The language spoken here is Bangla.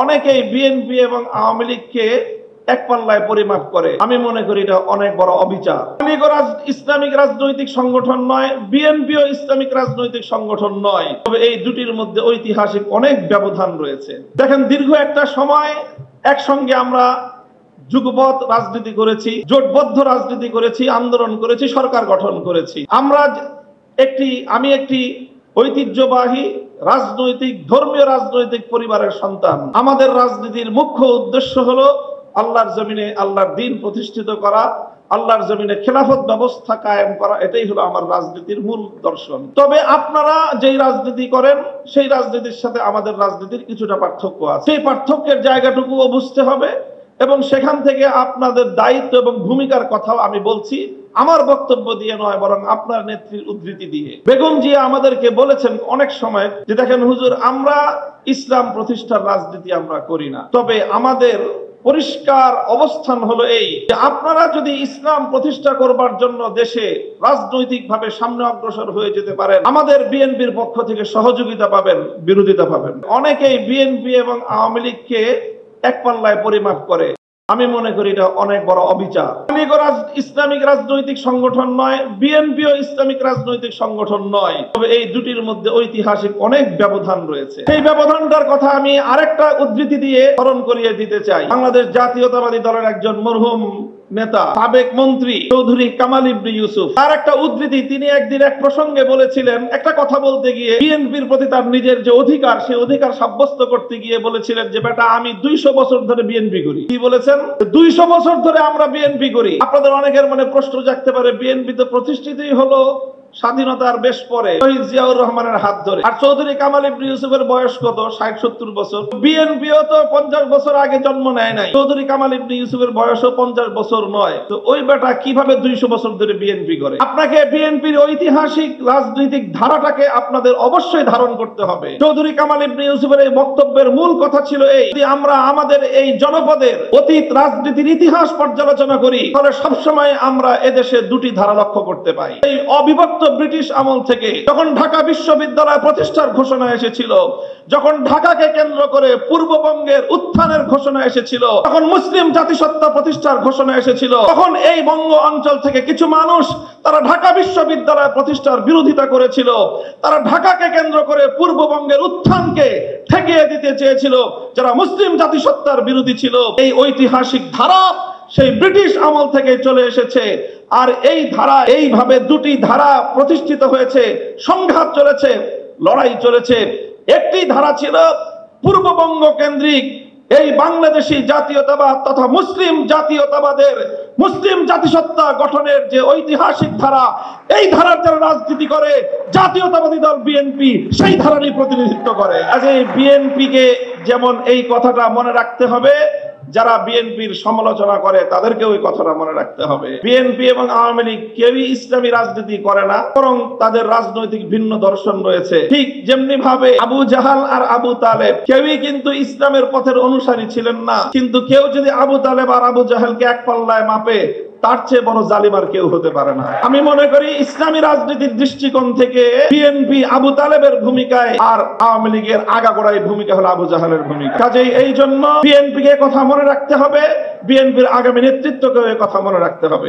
অনেকেই বিএনপি এবং আওয়ামী লীগকে এক পাল্লায় পরিমাপ করে। আমি মনে করি এটা অনেক বড় অবিচার। ইসলামিক রাজনৈতিক সংগঠন নয়, বিএনপিও ইসলামিক রাজনৈতিক সংগঠন নয়। তবে এই দুটির মধ্যে ঐতিহাসিক অনেক ব্যবধান রয়েছে। দেখেন, দীর্ঘ একটা সময় একসঙ্গে আমরা যুগপৎ রাজনীতি করেছি, জোটবদ্ধ রাজনীতি করেছি, আন্দোলন করেছি, সরকার গঠন করেছি। আমি একটি ঐতিহ্যবাহী রাজনৈতিক ধর্মীয় রাজনৈতিক পরিবারের সন্তান। আমাদের রাজনীতির মুখ্য উদ্দেশ্য হলো আল্লাহর জমিনে আল্লাহর দ্বীন প্রতিষ্ঠিত করা, আল্লাহর জমিনে খেলাফত ব্যবস্থা কায়েম করা। এটাই হলো আমার রাজনীতির মূল দর্শন। তবে আপনারা যেই রাজনীতি করেন সেই রাজনীতির সাথে আমাদের রাজনীতির কিছুটা পার্থক্য আছে। সেই পার্থক্যের জায়গাটুকুও বুঝতে হবে এবং সেখান থেকে আপনাদের দায়িত্ব এবং ভূমিকার কথাও আমি বলছি, আমার বক্তব্য দিয়ে নয়, বরং আপনার নেত্রীর উদ্ধৃতি দিয়ে। বেগম জিয়া আমাদেরকে বলেছেন অনেক সময় যে, দেখেন হুজুর, আমরা ইসলাম প্রতিষ্ঠার রাজনীতি আমরা করি না, তবে আমাদের পরিষ্কার অবস্থান হলো এই যে আপনারা যদি ইসলাম প্রতিষ্ঠা করবার জন্য দেশে রাজনৈতিকভাবে সামনে অগ্রসর হয়ে যেতে পারেন, আমাদের বিএনপির পক্ষ থেকে সহযোগিতা পাবেন, বিরোধিতা পাবেন। অনেকেই বিএনপি এবং আওয়ামী লীগকে এক পাল্লায় পরিমাপ করে। আমি মনে করি এটা অনেক বড় অবিচার। ইসলামিক রাজনৈতিক সংগঠন নয়, বিএনপিও ইসলামিক রাজনৈতিক সংগঠন নয়। তবে এই দুটির মধ্যে ঐতিহাসিক অনেক ব্যবধান রয়েছে। এই ব্যবধানটার কথা আমি আরেকটা উদ্ধৃতি দিয়ে স্মরণ করিয়ে দিতে চাই। বাংলাদেশ জাতীয়তাবাদী দলের একজন মরহুম নেতা, সাবেক মন্ত্রী চৌধুরী কামাল ইবনে ইউসুফ, তার একটা উদ্ধৃতি, তিনি একদিন এক প্রসঙ্গে বলেছিলেন, একটা কথা বলতে গিয়ে বিএনপির প্রতি তার নিজের যে অধিকার, সেই অধিকার সাব্যস্ত করতে গিয়ে বলেছিলেন যে, বেটা, আমি 200 বছর ধরে বিএনপি করি। কি বলেছেন? 200 বছর ধরে আমরা বিএনপি করি। আপনাদের অনেকের মনে প্রশ্ন জাগতে পারে, বিএনপি তো প্রতিষ্ঠিতই হলো স্বাধীনতার বেশ পরে, শহীদ জিয়াউর রহমানের হাত ধরে। আর চৌধুরী কামাল ইবনে ইউসুফের বয়স কত? 60-70 বছর। বিএনপিও তো 50 বছর আগে জন্ম নেয় নাই। চৌধুরী কামাল ইবনে ইউসুফের বয়সও 50 বছর নয়। তো ওই বেটা কিভাবে 200 বছর ধরে বিএনপি করে? আপনাকে বিএনপির ঐতিহাসিক রাজনৈতিক ধারাটাকে আপনাদের অবশ্যই ধারণ করতে হবে। চৌধুরী কামাল ইবনে ইউসুফের এই বক্তব্যের মূল কথা ছিল এই, যদি আমরা আমাদের এই জনপদের অতীত রাজনীতির ইতিহাস পর্যালোচনা করি, তাহলে সবসময় আমরা এদেশে দুটি ধারা লক্ষ্য করতে পাই। এই অবিভক্ত ব্রিটিশ আমল থেকে যখন ঢাকা বিশ্ববিদ্যালয় প্রতিষ্ঠার ঘোষণা এসেছিল, যখন ঢাকাকে কেন্দ্র করে পূর্ববঙ্গের উত্থানের ঘোষণা এসেছিল, তখন মুসলিম জাতিসত্তা প্রতিষ্ঠার ঘোষণা এসেছিল, তখন এই বঙ্গ অঞ্চল থেকে কিছু মানুষ তারা ঢাকা বিশ্ববিদ্যালয় প্রতিষ্ঠার বিরোধিতা করেছিল। তারা ঢাকাকে কেন্দ্র করে পূর্ববঙ্গের উত্থানকে ঠেকিয়ে দিতে চেয়েছিল, যারা মুসলিম জাতিসত্তার বিরোধী ছিল। এই ঐতিহাসিক ধারা সেই ব্রিটিশ আমল থেকে চলে এসেছে। আর এই ধারা, এইভাবে দুটি ধারা প্রতিষ্ঠিত হয়েছে, সংঘাত চলেছে, লড়াই চলেছে। একটি ধারা ছিল পূর্ববঙ্গ কেন্দ্রিক এই বাংলাদেশি জাতীয়তাবাদ তথা মুসলিম জাতীয়তাবাদের, মুসলিম জাতিসত্তা গঠনের যে ঐতিহাসিক ধারা, এই ধারার যারা রাজনীতি করে, জাতীয়তাবাদী দল বিএনপি সেই ধারারই প্রতিনিধিত্ব করে। আজ এই বিএনপিকে যেমন এই কথাটা মনে রাখতে হবে, যারা বিএনপির সমালোচনা করে তাদেরকে ওই কথাটা মনে রাখতে হবে। বিএনপি এবং আওয়ামী লীগ কেউই ইসলামী রাজনীতি করে না, বরং তাদের রাজনৈতিক ভিন্ন দর্শন রয়েছে। ঠিক যেমনি ভাবে আবু জাহাল আর আবু তালেব কেউই কিন্তু ইসলামের পথের অনুসারী ছিলেন না। কিন্তু কেউ যদি আবু তালেব আর আবু জাহালকে এক পাল্লায় মাপে, তার চেয়ে বড় জালিম আর কেউ হতে পারে না। আমি মনে করি ইসলামী রাজনীতির দৃষ্টিকোণ থেকে বিএনপি আবু তালেবের ভূমিকায় আর আওয়ামী লীগের আগাগোড়াই ভূমিকা হলো আবু জাহালের ভূমিকা। কাজেই এই জন্য বিএনপিকে কথা মনে রাখতে হবে, বিএনপির আগামী নেতৃত্বকে কথা মনে রাখতে হবে।